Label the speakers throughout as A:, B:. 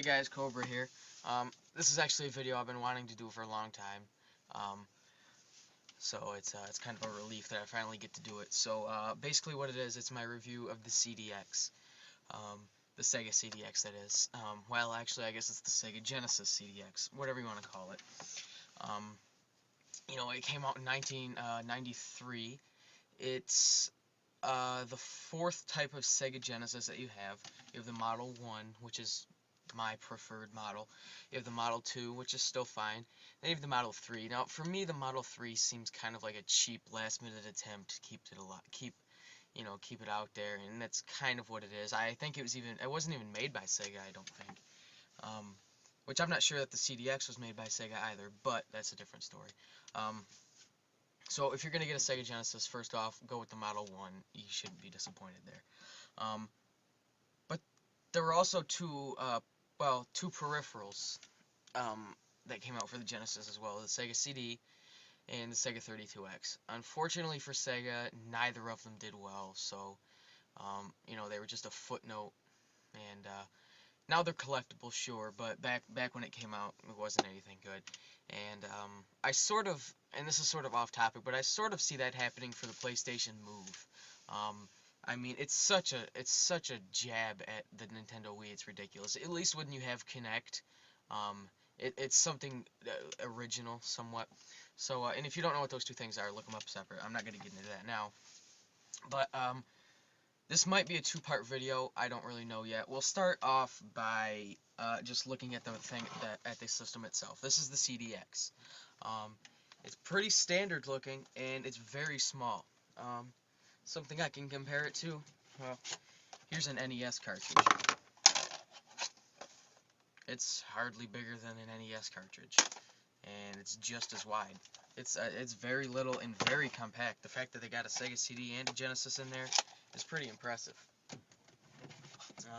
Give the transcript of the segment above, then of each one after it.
A: Hey guys, Cobra here. This is actually a video I've been wanting to do for a long time. So it's kind of a relief that I finally get to do it. So basically what it is, it's my review of the CDX. The Sega CDX, that is. Well, actually, I guess it's the Sega Genesis CDX, whatever you want to call it. It came out in 1993. It's the fourth type of Sega Genesis that you have. You have the Model 1, which is my preferred model. You have the Model 2, which is still fine. Then you have the Model 3. Now, for me, the Model 3 seems kind of like a cheap, last-minute attempt to keep it out there, and that's kind of what it is. I think it wasn't even made by Sega, I don't think. Which I'm not sure that the CDX was made by Sega either, but that's a different story. So if you're gonna get a Sega Genesis, first off, go with the Model 1. You shouldn't be disappointed there. But there were also two peripherals that came out for the Genesis as well, the Sega CD and the Sega 32X. Unfortunately for Sega, neither of them did well, so they were just a footnote, and now they're collectible, sure, but back when it came out, it wasn't anything good. And I sort of, and this is sort of off topic, but I sort of see that happening for the PlayStation Move. I mean, it's such a jab at the Nintendo Wii. It's ridiculous. At least when you have Kinect, it's something original, somewhat. So, and if you don't know what those two things are, look them up separate. I'm not going to get into that now. But this might be a two-part video. I don't really know yet. We'll start off by just looking at at the system itself. This is the CDX. It's pretty standard looking, and it's very small. Something I can compare it to, well, here's an NES cartridge. It's hardly bigger than an NES cartridge, and it's just as wide. It's very little and very compact. The fact that they got a Sega CD and a Genesis in there is pretty impressive.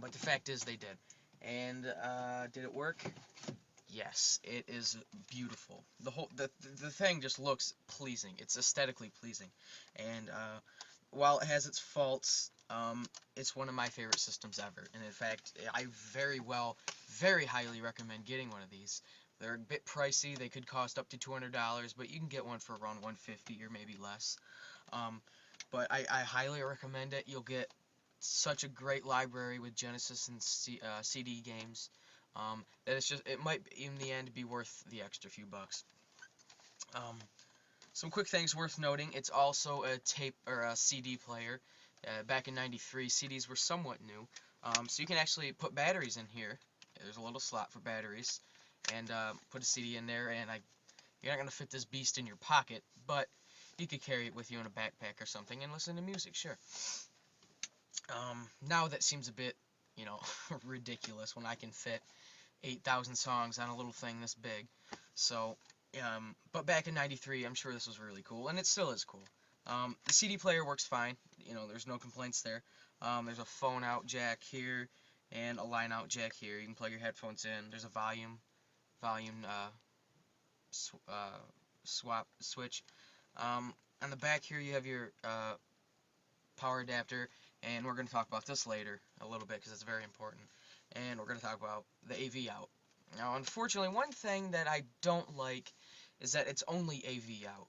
A: But the fact is they did. And did it work? Yes, it is beautiful. The thing just looks pleasing. It's aesthetically pleasing, and while it has its faults, it's one of my favorite systems ever. And in fact, I very highly recommend getting one of these. They're a bit pricey. They could cost up to $200, but you can get one for around $150 or maybe less. But I highly recommend it. You'll get such a great library with Genesis and CD games that it might in the end be worth the extra few bucks. Some quick things worth noting: it's also a tape or a CD player. Back in '93, CDs were somewhat new, so you can actually put batteries in here. There's a little slot for batteries, and put a CD in there. And you're not gonna fit this beast in your pocket, but you could carry it with you in a backpack or something and listen to music, sure. Now that seems a bit, ridiculous when I can fit 8,000 songs on a little thing this big. So, but back in '93, I'm sure this was really cool, and it still is cool. The CD player works fine. There's no complaints there. There's a phone out jack here and a line out jack here. You can plug your headphones in. There's a volume swap switch. On the back here, you have your power adapter, and we're going to talk about this later a little bit because it's very important. And we're going to talk about the AV out. Now, unfortunately, one thing that I don't like is that it's only AV out.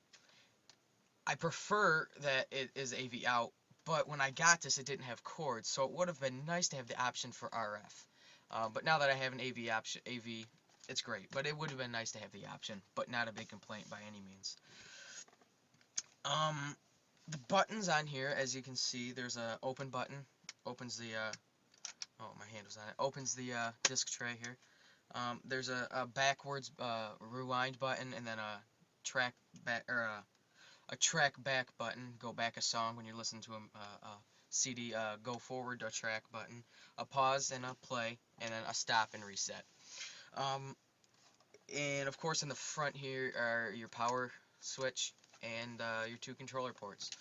A: I prefer that it is AV out, but when I got this, it didn't have cords, so it would have been nice to have the option for RF. But now that I have an AV option, it's great. But it would have been nice to have the option, but not a big complaint by any means. The buttons on here, as you can see, there's a open button. Opens the oh, my hand was on it. Opens the disc tray here. There's a backwards rewind button, and then a track back button. Go back a song when you're listening to a CD. Go forward a track button. A pause and a play, and then a stop and reset. And of course, in the front here are your power switch and your two controller ports.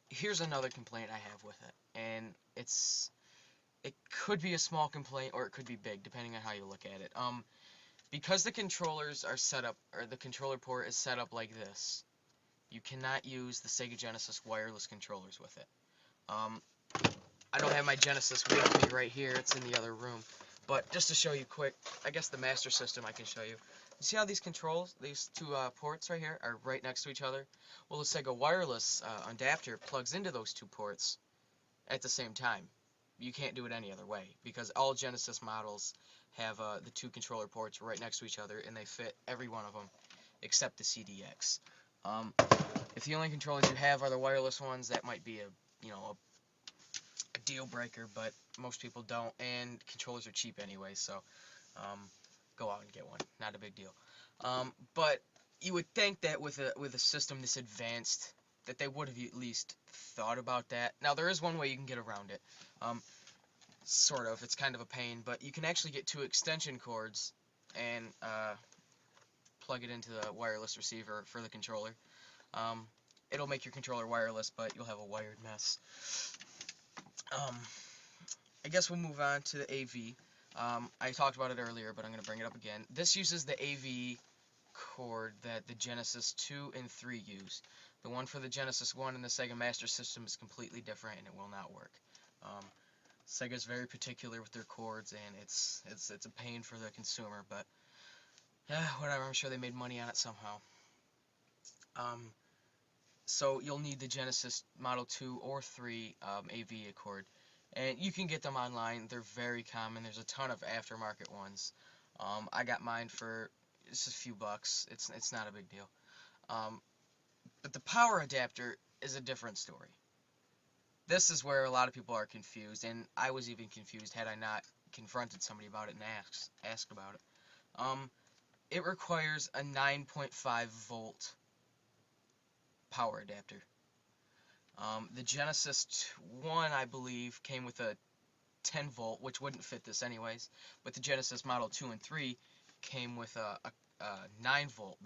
A: Here's another complaint I have with it, and it could be a small complaint or it could be big, depending on how you look at it. Because the controllers are set up, or the controller port is set up like this, you cannot use the Sega Genesis wireless controllers with it. I don't have my Genesis with me right here, it's in the other room, But just to show you quick, I guess the master system I can show you. You see how these controls, these two ports right here, are right next to each other? Well, the Sega wireless adapter plugs into those two ports at the same time. You can't do it any other way, because all Genesis models have the two controller ports right next to each other, and they fit every one of them except the CDX. If the only controllers you have are the wireless ones, that might be a deal breaker, but most people don't, and controllers are cheap anyway, so go out and get one. Not a big deal. But you would think that with a system this advanced, that they would have at least thought about that. Now, there is one way you can get around it. Sort of. It's kind of a pain, but you can actually get two extension cords and plug it into the wireless receiver for the controller. It'll make your controller wireless, but you'll have a wired mess. I guess we'll move on to the AV. I talked about it earlier, but I'm going to bring it up again. This uses the AV cord that the Genesis 2 and 3 use. The one for the Genesis 1 and the Sega Master System is completely different, and it will not work. Sega's very particular with their cords, and it's a pain for the consumer, but whatever, I'm sure they made money on it somehow. So you'll need the Genesis Model 2 or 3 AV cord, and you can get them online. They're very common. There's a ton of aftermarket ones. I got mine for just a few bucks. It's not a big deal. But the power adapter is a different story. This is where a lot of people are confused, and I was even confused had I not confronted somebody about it and asked about it. It requires a 9.5 volt power adapter. The Genesis 1, I believe, came with a 10 volt, which wouldn't fit this anyways, but the Genesis Model 2 and 3 came with a 9 volt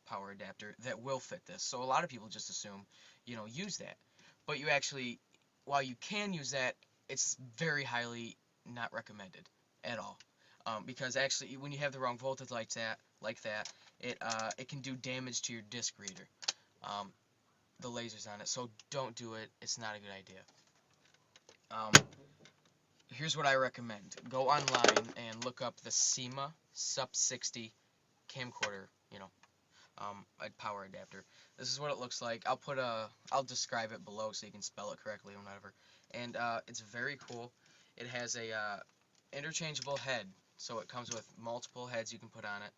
A: power adapter that will fit this. So a lot of people just assume, use that. But you actually, while you can use that, it's very highly not recommended at all. Because actually, when you have the wrong voltage like that, it can do damage to your disc reader. The lasers on it, so don't do it. It's not a good idea. Here's what I recommend. Go online and look up the Sima Sup 60 camcorder, a power adapter. This is what it looks like. I'll describe it below so you can spell it correctly or whatever. And it's very cool. It has a interchangeable head, so it comes with multiple heads you can put on it.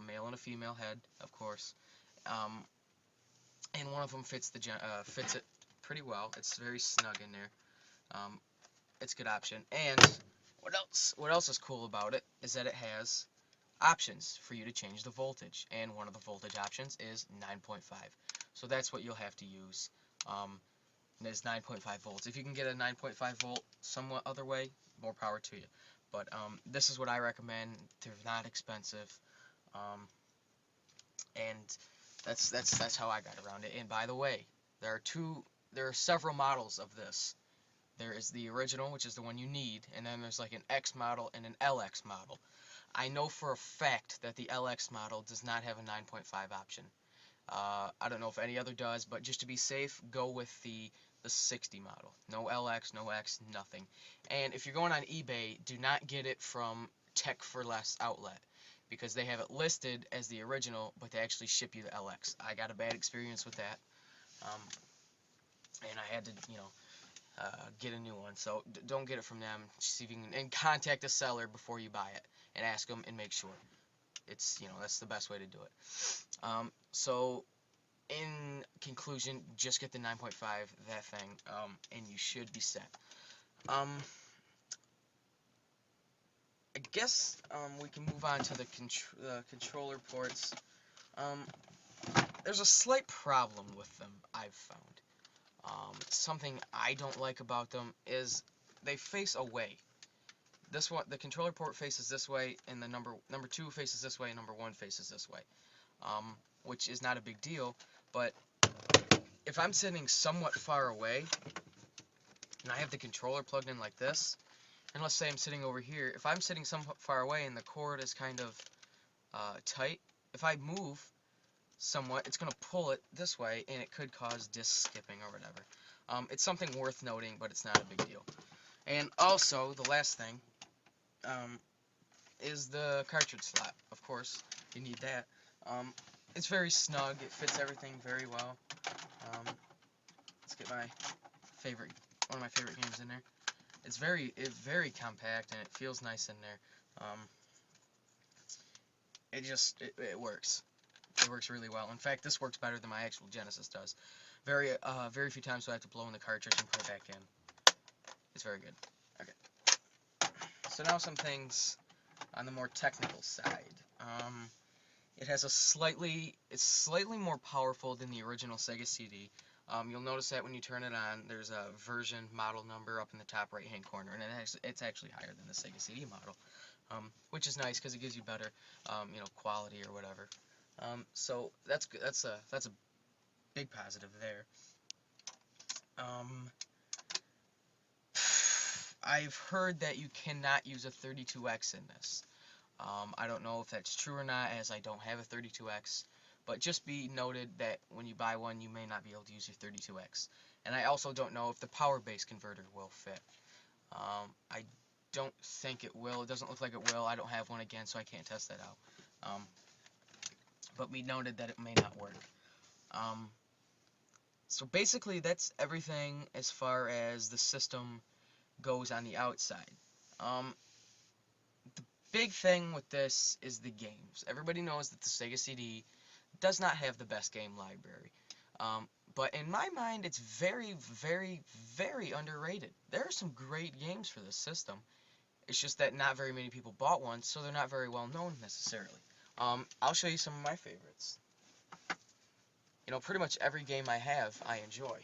A: Male and a female head, of course. And one of them fits it pretty well. It's very snug in there. It's a good option. And what else is cool about it is that it has options for you to change the voltage, and one of the voltage options is 9.5. So that's what you'll have to use. And it's 9.5 volts. If you can get a 9.5 volt somewhat other way, more power to you. But this is what I recommend. They're not expensive. And that's how I got around it. And by the way, there are several models of this. There is the original, which is the one you need, and then there's like an X model and an LX model. I know for a fact that the LX model does not have a 9.5 option. I don't know if any other does, but just to be safe, go with the 60 model. No LX, no X, nothing. And if you're going on eBay, do not get it from Tech for Less outlet, because they have it listed as the original, but they actually ship you the LX. I got a bad experience with that, and I had to, get a new one. So don't get it from them. See if you can, and contact the seller before you buy it, and ask them and make sure. It's, that's the best way to do it. So in conclusion, just get the 9.5, that thing, and you should be set. I guess we can move on to the controller ports. There's a slight problem with them, I've found. Something I don't like about them is they face away. This one, the controller port faces this way, and the number 2 faces this way, and number 1 faces this way, which is not a big deal. But if I'm sitting somewhat far away, and I have the controller plugged in like this, and let's say I'm sitting over here, if I'm sitting somewhat far away and the cord is kind of tight, if I move somewhat, it's going to pull it this way, and it could cause disc skipping or whatever. It's something worth noting, but it's not a big deal. And also, the last thing, is the cartridge slot. Of course, you need that. It's very snug. It fits everything very well. Let's get one of my favorite games in there. It's very compact, and it feels nice in there. It works. It works really well. In fact, this works better than my actual Genesis does. Very few times do I have to blow in the cartridge and put it back in. It's very good. Okay. So now some things on the more technical side. It's slightly more powerful than the original Sega CD. You'll notice that when you turn it on, there's a version model number up in the top right hand corner, and it's actually higher than the Sega CD model, which is nice because it gives you better, quality or whatever. So that's good. That's a big positive there. I've heard that you cannot use a 32X in this. I don't know if that's true or not, as I don't have a 32X, but just be noted that when you buy one, you may not be able to use your 32X. And I also don't know if the power base converter will fit. I don't think it will. It doesn't look like it will. I don't have one again, so I can't test that out. But we noted that it may not work. So basically, that's everything as far as the system goes on the outside. The big thing with this is the games. Everybody knows that the Sega CD does not have the best game library. But in my mind, it's very, very, very underrated. There are some great games for this system. It's just that not very many people bought one, so they're not very well known necessarily. I'll show you some of my favorites. Pretty much every game I have, I enjoy.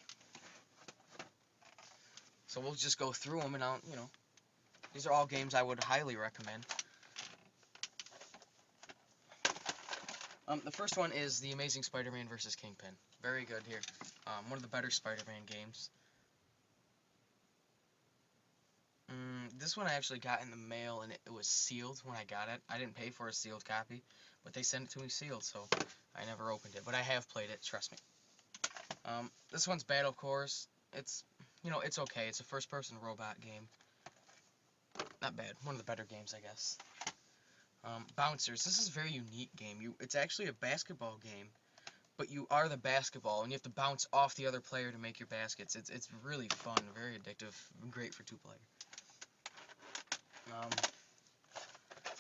A: So we'll just go through them, and these are all games I would highly recommend. The first one is The Amazing Spider-Man vs. Kingpin. Very good here. One of the better Spider-Man games. This one I actually got in the mail, and it was sealed when I got it. I didn't pay for a sealed copy, but they sent it to me sealed, so I never opened it. But I have played it, trust me. This one's Battle Course. It's okay. It's a first-person robot game. Not bad. One of the better games, I guess. Bouncers. This is a very unique game. It's actually a basketball game, but you are the basketball, and you have to bounce off the other player to make your baskets. It's really fun, very addictive, great for two-player.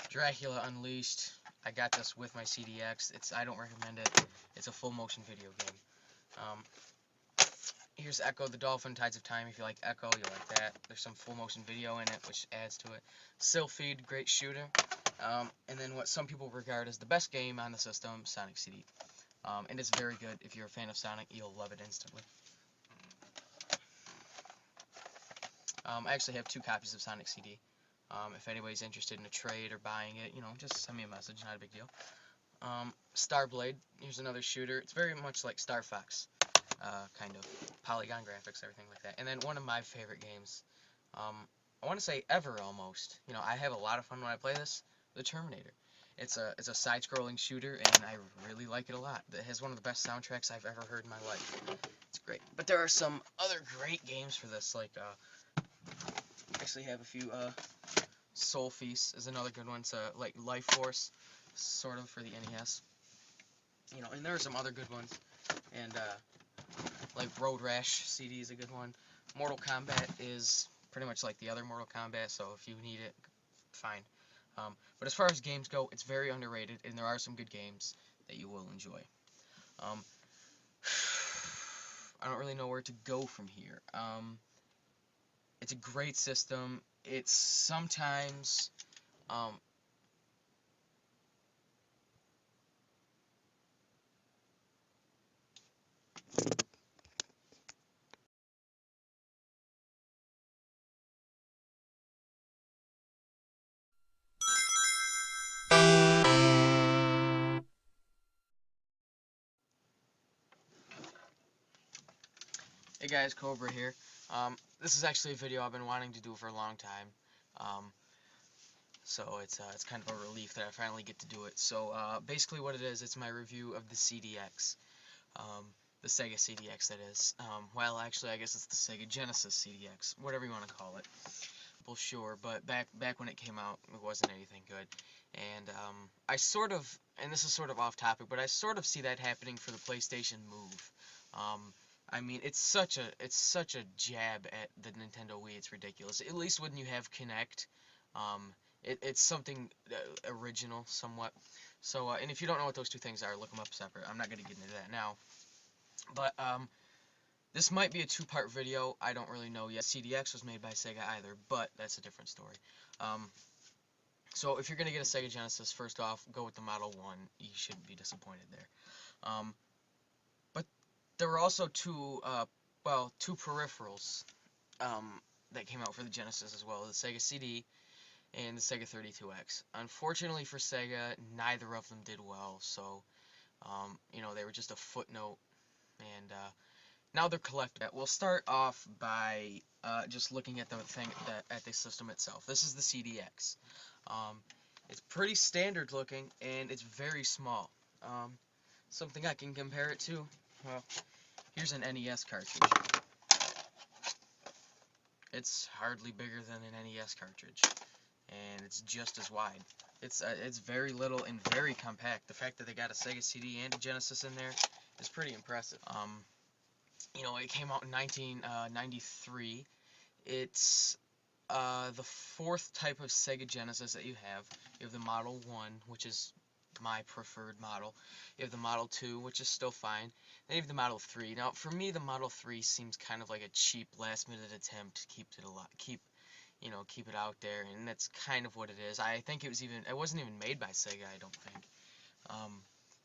A: Dracula Unleashed. I got this with my CDX. I don't recommend it. It's a full-motion video game. Here's Echo the Dolphin, Tides of Time. If you like Echo, you'll like that. There's some full-motion video in it, which adds to it. Sylphid, great shooter. And then what some people regard as the best game on the system, Sonic CD. And it's very good. If you're a fan of Sonic, you'll love it instantly. I actually have 2 copies of Sonic CD. If anybody's interested in a trade or buying it, just send me a message, not a big deal. Starblade, here's another shooter. It's very much like Star Fox, kind of. Polygon graphics, everything like that. And then one of my favorite games, I want to say ever almost. I have a lot of fun when I play this, The Terminator. It's a side-scrolling shooter, and I really like it a lot. It has one of the best soundtracks I've ever heard in my life. It's great. But there are some other great games for this, like, I actually have a few, Soul Feast is another good one. It's like Life Force, sort of, for the NES. And there are some other good ones. And, like Road Rash CD is a good one. Mortal Kombat is pretty much like the other Mortal Kombat, so if you need it, fine. But as far as games go, it's very underrated, and there are some good games that you will enjoy. I don't really know where to go from here. It's a great system. It's sometimes, Hey guys, Cobra here. This is actually a video I've been wanting to do for a long time. So it's kind of a relief that I finally get to do it. So basically what it is, it's my review of the CDX. The Sega CDX, that is. Well, actually, I guess it's the Sega Genesis CDX, whatever you want to call it. people, sure, but back when it came out, it wasn't anything good. And I sort of, and this is sort of off topic, but I sort of see that happening for the PlayStation Move. I mean, it's such a jab at the Nintendo Wii. It's ridiculous. At least when you have Kinect, it's something original, somewhat. So, and if you don't know what those two things are, look them up separate. I'm not going to get into that now. But this might be a two-part video. I don't really know yet. CDX was made by Sega either, but that's a different story. So if you're going to get a Sega Genesis, first off, go with the Model 1. You shouldn't be disappointed there. But there were also two peripherals that came out for the Genesis as well, the Sega CD and the Sega 32X. Unfortunately for Sega, neither of them did well, so, you know, they were just a footnote, and now they're collectible. We'll start off by just looking at at the system itself. This is the CDX. It's pretty standard looking, and it's very small. Something I can compare it to, well, here's an NES cartridge. It's hardly bigger than an NES cartridge, and it's just as wide. It's very little and very compact. The fact that they got a Sega CD and a Genesis in there is pretty impressive. You know, it came out in 1993. It's the fourth type of Sega Genesis that you have. You have the Model 1, which is my preferred model. You have the Model 2, which is still fine. Then you have the Model 3. Now, for me, the Model 3 seems kind of like a cheap last-minute attempt to keep it out there, and that's kind of what it is. I think it wasn't even made by Sega, I don't think.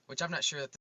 A: Which I'm not sure that